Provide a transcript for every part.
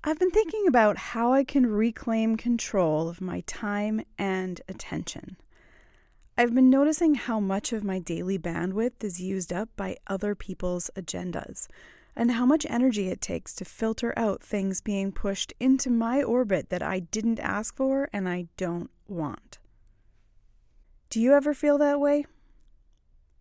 I've been thinking about how I can reclaim control of my time and attention. I've been noticing how much of my daily bandwidth is used up by other people's agendas, and how much energy it takes to filter out things being pushed into my orbit that I didn't ask for and I don't want. Do you ever feel that way?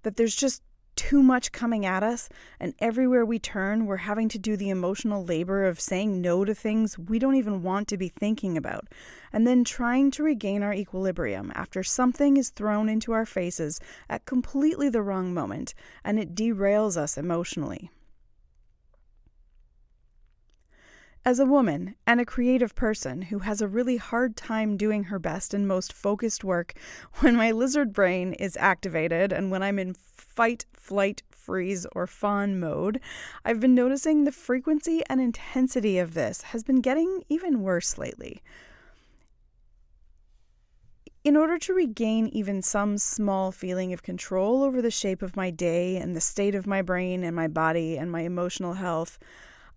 That there's just too much coming at us, and everywhere we turn, we're having to do the emotional labor of saying no to things we don't even want to be thinking about, and then trying to regain our equilibrium after something is thrown into our faces at completely the wrong moment, and it derails us emotionally. As a woman and a creative person who has a really hard time doing her best and most focused work when my lizard brain is activated and when I'm in fight, flight, freeze, or fawn mode, I've been noticing the frequency and intensity of this has been getting even worse lately. In order to regain even some small feeling of control over the shape of my day and the state of my brain and my body and my emotional health,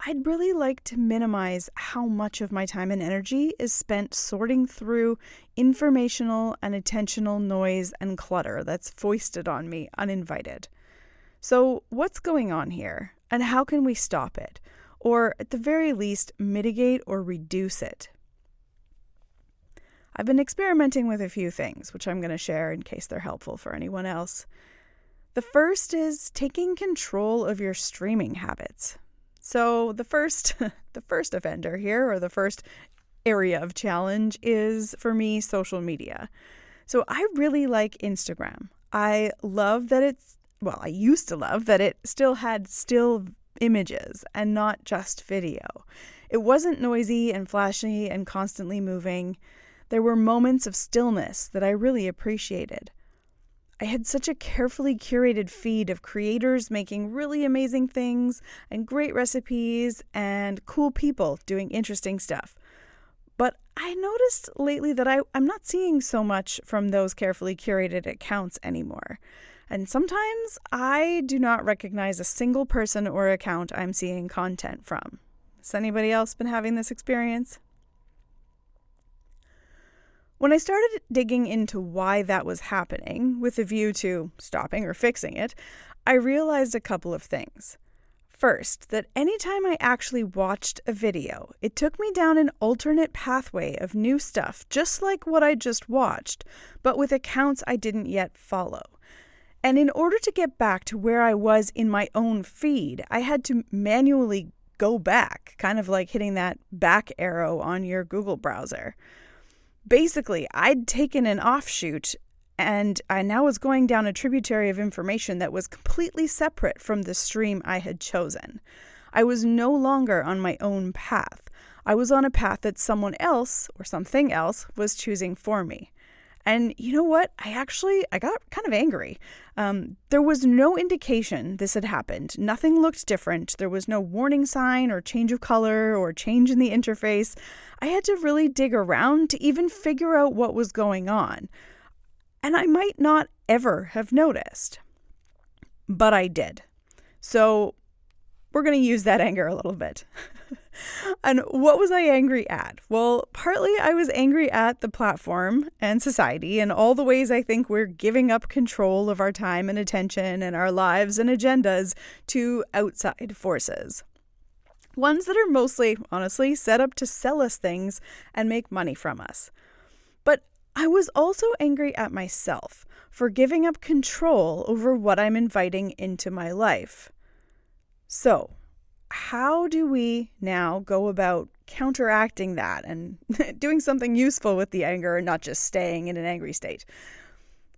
I'd really like to minimize how much of my time and energy is spent sorting through informational and attentional noise and clutter that's foisted on me uninvited. So, what's going on here, and how can we stop it, or at the very least mitigate or reduce it? I've been experimenting with a few things, which I'm going to share in case they're helpful for anyone else. The first is taking control of your streaming habits. So the first offender here, or the first area of challenge, is for me social media. So I really like Instagram. I used to love that it still had still images and not just video. It wasn't noisy and flashy and constantly moving. There were moments of stillness that I really appreciated. I had such a carefully curated feed of creators making really amazing things and great recipes and cool people doing interesting stuff. But I noticed lately that I'm not seeing so much from those carefully curated accounts anymore. And sometimes I do not recognize a single person or account I'm seeing content from. Has anybody else been having this experience? When I started digging into why that was happening, with a view to stopping or fixing it, I realized a couple of things. First, that anytime I actually watched a video, it took me down an alternate pathway of new stuff, just like what I just watched, but with accounts I didn't yet follow. And in order to get back to where I was in my own feed, I had to manually go back, kind of like hitting that back arrow on your Google browser. Basically, I'd taken an offshoot and I now was going down a tributary of information that was completely separate from the stream I had chosen. I was no longer on my own path. I was on a path that someone else or something else was choosing for me. And you know what? I got kind of angry. There was no indication this had happened. Nothing looked different. There was no warning sign or change of color or change in the interface. I had to really dig around to even figure out what was going on. And I might not ever have noticed. But I did. So we're going to use that anger a little bit. And what was I angry at? Well, partly I was angry at the platform and society and all the ways I think we're giving up control of our time and attention and our lives and agendas to outside forces. Ones that are mostly, honestly, set up to sell us things and make money from us. But I was also angry at myself for giving up control over what I'm inviting into my life. So, how do we now go about counteracting that and doing something useful with the anger and not just staying in an angry state?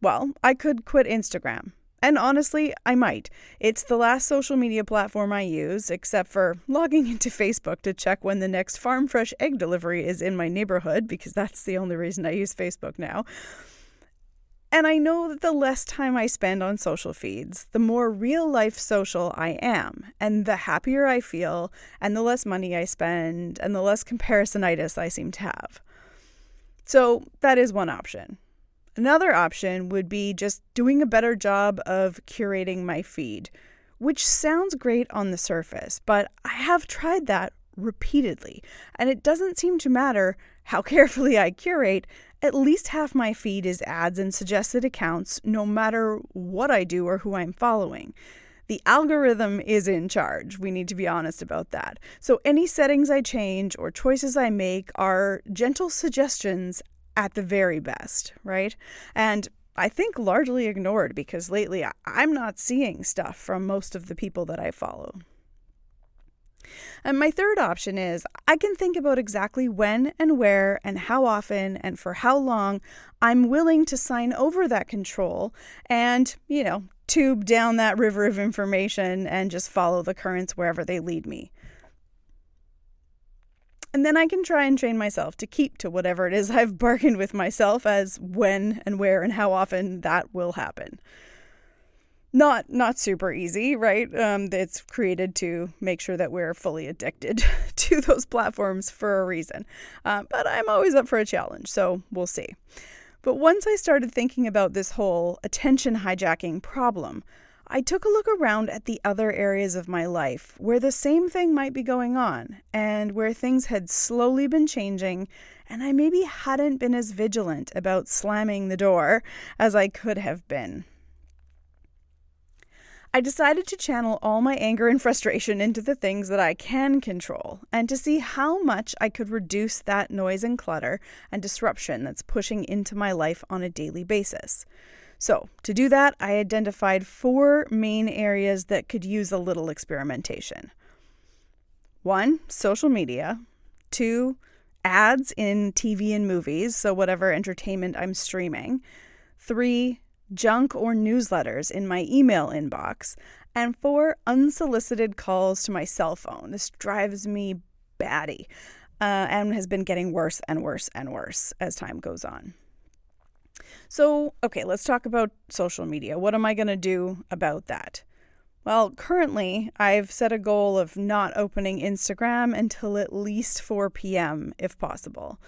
Well, I could quit Instagram. And honestly, I might. It's the last social media platform I use, except for logging into Facebook to check when the next farm fresh egg delivery is in my neighborhood, because that's the only reason I use Facebook now. And I know that the less time I spend on social feeds, the more real-life social I am, and the happier I feel, and the less money I spend, and the less comparisonitis I seem to have. So that is one option. Another option would be just doing a better job of curating my feed, which sounds great on the surface, but I have tried that repeatedly. And it doesn't seem to matter how carefully I curate, at least half my feed is ads and suggested accounts, no matter what I do or who I'm following. The algorithm is in charge. We need to be honest about that. So any settings I change or choices I make are gentle suggestions at the very best, right? And I think largely ignored because lately I'm not seeing stuff from most of the people that I follow. And my third option is I can think about exactly when and where and how often and for how long I'm willing to sign over that control and, tube down that river of information and just follow the currents wherever they lead me. And then I can try and train myself to keep to whatever it is I've bargained with myself as when and where and how often that will happen. Not super easy, right? It's created to make sure that we're fully addicted to those platforms for a reason. But I'm always up for a challenge, so we'll see. But once I started thinking about this whole attention hijacking problem, I took a look around at the other areas of my life where the same thing might be going on and where things had slowly been changing and I maybe hadn't been as vigilant about slamming the door as I could have been. I decided to channel all my anger and frustration into the things that I can control and to see how much I could reduce that noise and clutter and disruption that's pushing into my life on a daily basis. So, to do that, I identified 4 main areas that could use a little experimentation. 1, social media. 2, ads in TV and movies, so whatever entertainment I'm streaming. 3, junk or newsletters in my email inbox. And 4, unsolicited calls to my cell phone. This drives me batty and has been getting worse and worse and worse as time goes on. So, okay, let's talk about social media. What am I going to do about that? Well, currently, I've set a goal of not opening Instagram until at least 4 p.m. if possible.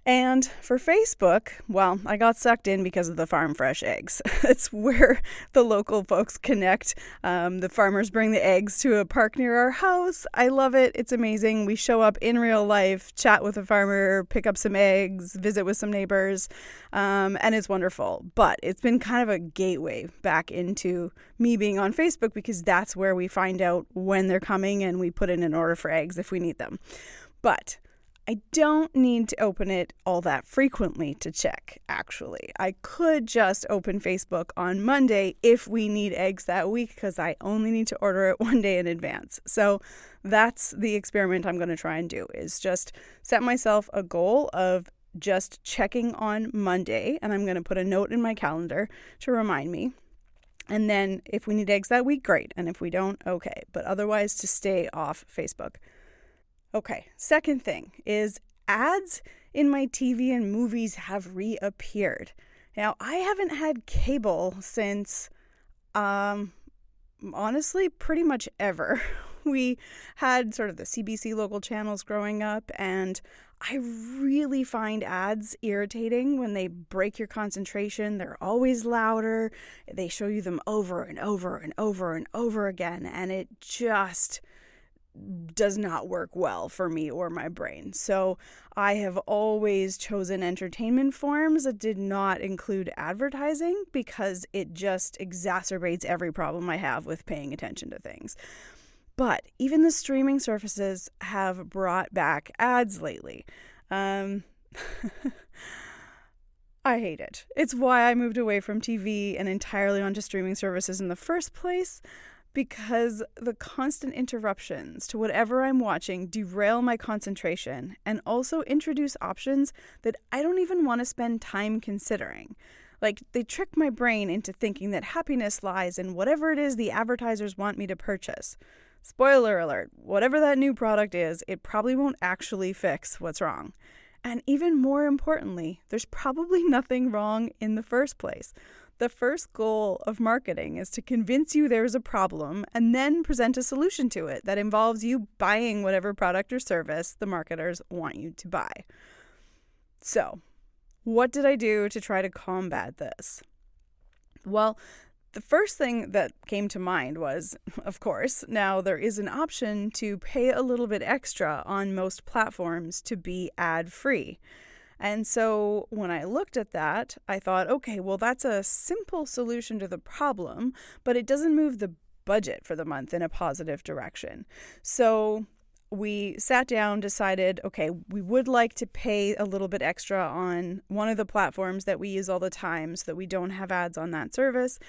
And for Facebook, well, I got sucked in because of the farm fresh eggs. It's where the local folks connect. The farmers bring the eggs to a park near our house. I love it. It's amazing. We show up in real life, chat with a farmer, pick up some eggs, visit with some neighbors, and it's wonderful. But it's been kind of a gateway back into me being on Facebook because that's where we find out when they're coming and we put in an order for eggs if we need them. But I don't need to open it all that frequently to check, actually. I could just open Facebook on Monday if we need eggs that week because I only need to order it one day in advance. So that's the experiment I'm going to try and do, is just set myself a goal of just checking on Monday, and I'm going to put a note in my calendar to remind me. And then if we need eggs that week, great. And if we don't, okay. But otherwise, to stay off Facebook. Okay, second thing is ads in my TV and movies have reappeared. Now, I haven't had cable since, honestly, pretty much ever. We had sort of the CBC local channels growing up, and I really find ads irritating when they break your concentration. They're always louder. They show you them over and over and over and over again, and it just does not work well for me or my brain. So I have always chosen entertainment forms that did not include advertising because it just exacerbates every problem I have with paying attention to things. But even the streaming services have brought back ads lately. I hate it. It's why I moved away from TV and entirely onto streaming services in the first place, because the constant interruptions to whatever I'm watching derail my concentration and also introduce options that I don't even want to spend time considering. Like, they trick my brain into thinking that happiness lies in whatever it is the advertisers want me to purchase. Spoiler alert, whatever that new product is, it probably won't actually fix what's wrong. And even more importantly, there's probably nothing wrong in the first place. The first goal of marketing is to convince you there's a problem and then present a solution to it that involves you buying whatever product or service the marketers want you to buy. So, what did I do to try to combat this? Well, The first thing that came to mind was, of course, now there is an option to pay a little bit extra on most platforms to be ad-free. And so when I looked at that, I thought, okay, well, that's a simple solution to the problem, but it doesn't move the budget for the month in a positive direction. So we sat down, decided, okay, we would like to pay a little bit extra on one of the platforms that we use all the time so that we don't have ads on that service.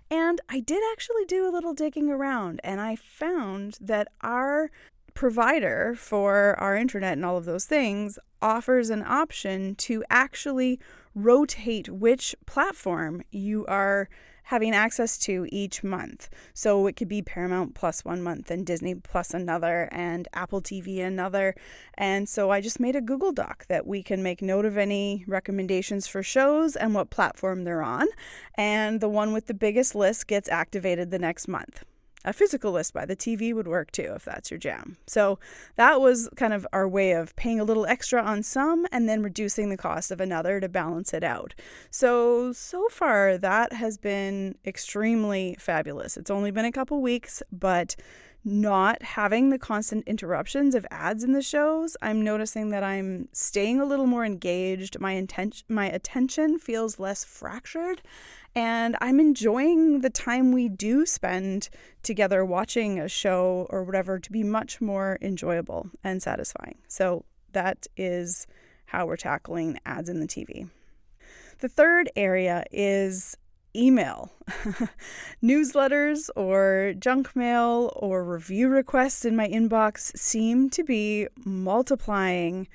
And I did actually do a little digging around, and I found that our provider for our internet and all of those things offers an option to actually rotate which platform you are having access to each month. So it could be Paramount Plus one month and Disney Plus another and Apple TV another. And so I just made a Google Doc that we can make note of any recommendations for shows and what platform they're on. And the one with the biggest list gets activated the next month. A physical list by the TV would work too, if that's your jam. So that was kind of our way of paying a little extra on some and then reducing the cost of another to balance it out. So far that has been extremely fabulous. It's only been a couple weeks, but not having the constant interruptions of ads in the shows, I'm noticing that I'm staying a little more engaged. My attention feels less fractured, and I'm enjoying the time we do spend together watching a show or whatever to be much more enjoyable and satisfying. So that is how we're tackling ads in the TV. The third area is email. Newsletters or junk mail or review requests in my inbox seem to be multiplying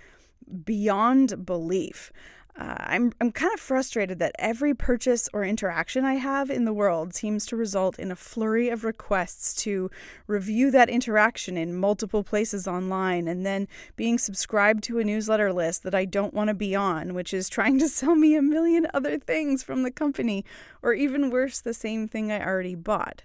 beyond belief. I'm kind of frustrated that every purchase or interaction I have in the world seems to result in a flurry of requests to review that interaction in multiple places online and then being subscribed to a newsletter list that I don't want to be on, which is trying to sell me a million other things from the company, or even worse, the same thing I already bought.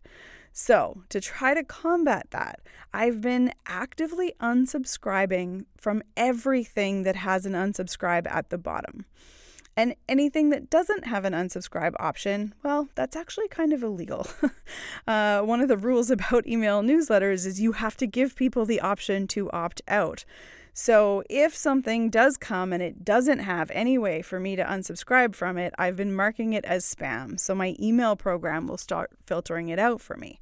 So, to try to combat that, I've been actively unsubscribing from everything that has an unsubscribe at the bottom. And anything that doesn't have an unsubscribe option, well, that's actually kind of illegal. One of the rules about email newsletters is you have to give people the option to opt out. So if something does come and it doesn't have any way for me to unsubscribe from it, I've been marking it as spam. So my email program will start filtering it out for me.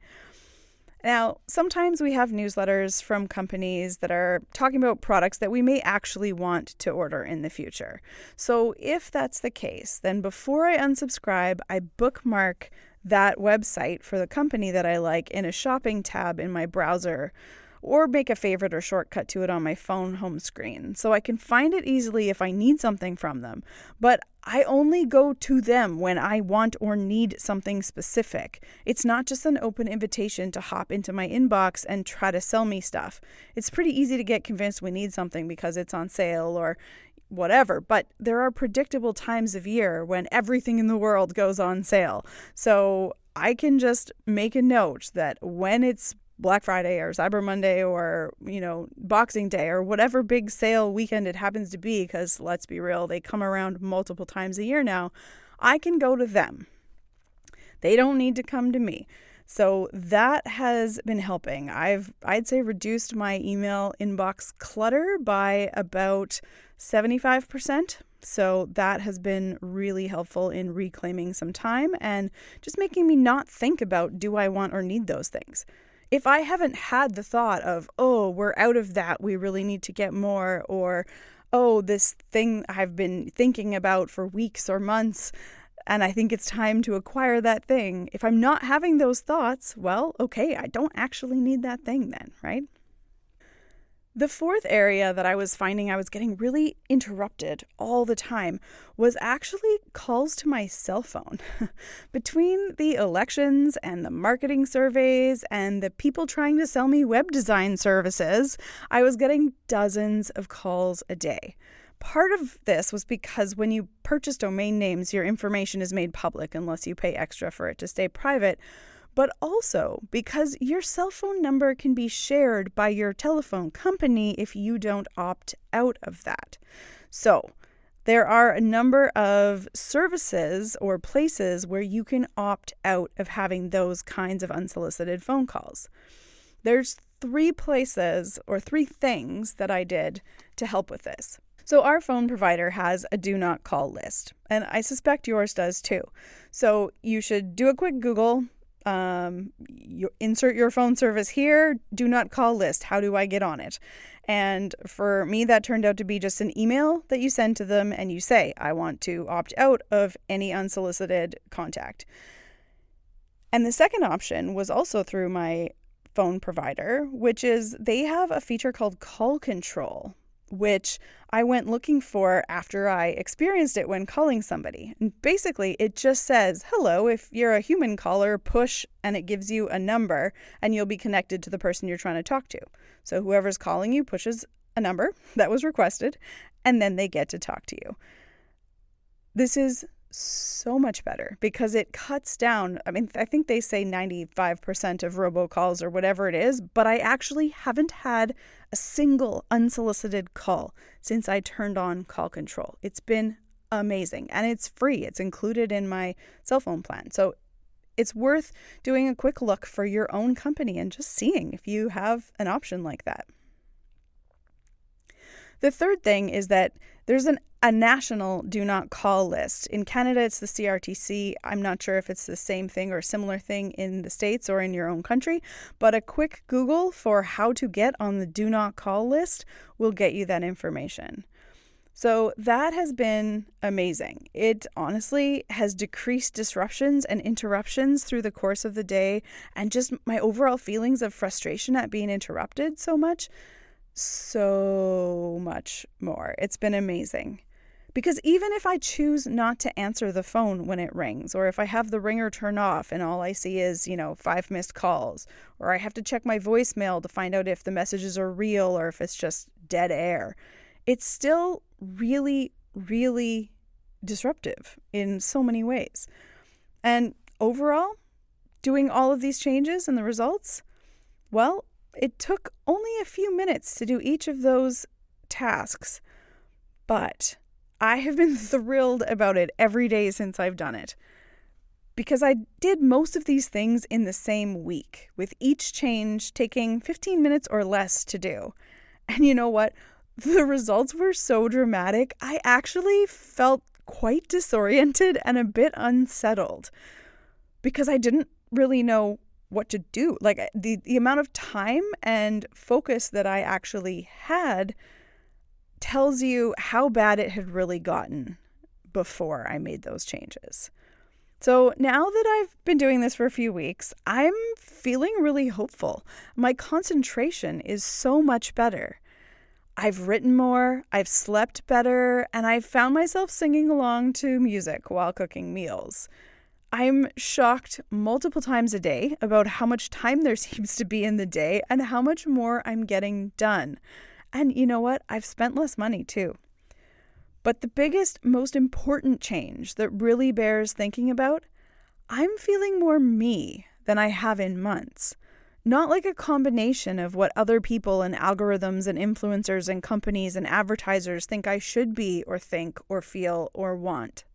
Now, sometimes we have newsletters from companies that are talking about products that we may actually want to order in the future. So if that's the case, then before I unsubscribe, I bookmark that website for the company that I like in a shopping tab in my browser, or make a favorite or shortcut to it on my phone home screen so I can find it easily if I need something from them. But I only go to them when I want or need something specific. It's not just an open invitation to hop into my inbox and try to sell me stuff. It's pretty easy to get convinced we need something because it's on sale or whatever, but there are predictable times of year when everything in the world goes on sale. So I can just make a note that when it's Black Friday or Cyber Monday or, Boxing Day or whatever big sale weekend it happens to be, because let's be real, they come around multiple times a year now, I can go to them. They don't need to come to me. So that has been helping. I'd say reduced my email inbox clutter by about 75%. So that has been really helpful in reclaiming some time and just making me not think about, do I want or need those things? If I haven't had the thought of, oh, we're out of that, we really need to get more, or, oh, this thing I've been thinking about for weeks or months, and I think it's time to acquire that thing. If I'm not having those thoughts, well, okay, I don't actually need that thing then, right? The fourth area that I was finding I was getting really interrupted all the time was actually calls to my cell phone. Between the elections and the marketing surveys and the people trying to sell me web design services, I was getting dozens of calls a day. Part of this was because when you purchase domain names, your information is made public unless you pay extra for it to stay private. But also because your cell phone number can be shared by your telephone company if you don't opt out of that. So There are a number of services or places where you can opt out of having those kinds of unsolicited phone calls. There's 3 places or 3 things that I did to help with this. So our phone provider has a do not call list, and I suspect yours does too. So you should do a quick Google, you insert your phone service here, do not call list. How do I get on it? And for me, that turned out to be just an email that you send to them and you say, I want to opt out of any unsolicited contact. And the second option was also through my phone provider, which is they have a feature called call control, which I went looking for after I experienced it when calling somebody. And basically, it just says, hello, if you're a human caller, push, and it gives you a number, and you'll be connected to the person you're trying to talk to. So whoever's calling you pushes a number that was requested, and then they get to talk to you. This is so much better because it cuts down. I mean, I think they say 95% of robocalls or whatever it is, but I actually haven't had a single unsolicited call since I turned on call control. It's been amazing and it's free. It's included in my cell phone plan. So it's worth doing a quick look for your own company and just seeing if you have an option like that. The third thing is that there's a national do not call list. In Canada, it's the CRTC. I'm not sure if it's the same thing or similar thing in the States or in your own country, but a quick Google for how to get on the do not call list will get you that information. So that has been amazing. It honestly has decreased disruptions and interruptions through the course of the day, and just my overall feelings of frustration at being interrupted so much more. It's been amazing. Because even if I choose not to answer the phone when it rings, or if I have the ringer turn off and all I see is, 5 missed calls, or I have to check my voicemail to find out if the messages are real or if it's just dead air, it's still really, really disruptive in so many ways. And overall, doing all of these changes and the results, well, it took only a few minutes to do each of those tasks, but I have been thrilled about it every day since I've done it, because I did most of these things in the same week, with each change taking 15 minutes or less to do. And you know what? The results were so dramatic, I actually felt quite disoriented and a bit unsettled, because I didn't really know what to do. Like the amount of time and focus that I actually had tells you how bad it had really gotten before I made those changes. So now that I've been doing this for a few weeks, I'm feeling really hopeful. My concentration is so much better. I've written more, I've slept better, and I've found myself singing along to music while cooking meals. I'm shocked multiple times a day about how much time there seems to be in the day and how much more I'm getting done. And you know what? I've spent less money too. But the biggest, most important change that really bears thinking about, I'm feeling more me than I have in months. Not like a combination of what other people and algorithms and influencers and companies and advertisers think I should be or think or feel or want.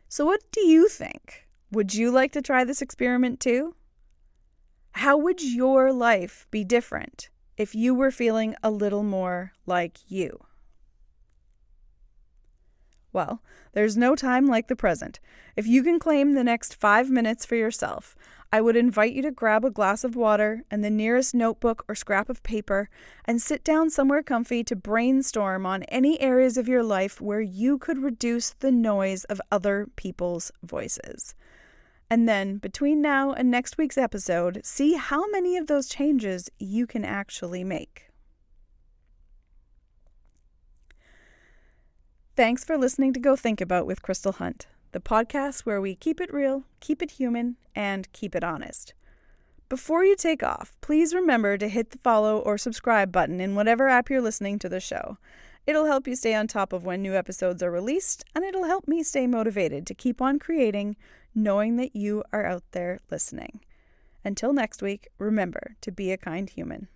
So what do you think? Would you like to try this experiment too? How would your life be different if you were feeling a little more like you? Well, there's no time like the present. If you can claim the next 5 minutes for yourself, I would invite you to grab a glass of water and the nearest notebook or scrap of paper and sit down somewhere comfy to brainstorm on any areas of your life where you could reduce the noise of other people's voices. And then, between now and next week's episode, see how many of those changes you can actually make. Thanks for listening to Go Think About with Crystal Hunt, the podcast where we keep it real, keep it human, and keep it honest. Before you take off, please remember to hit the follow or subscribe button in whatever app you're listening to the show. It'll help you stay on top of when new episodes are released, and it'll help me stay motivated to keep on creating, knowing that you are out there listening. Until next week, remember to be a kind human.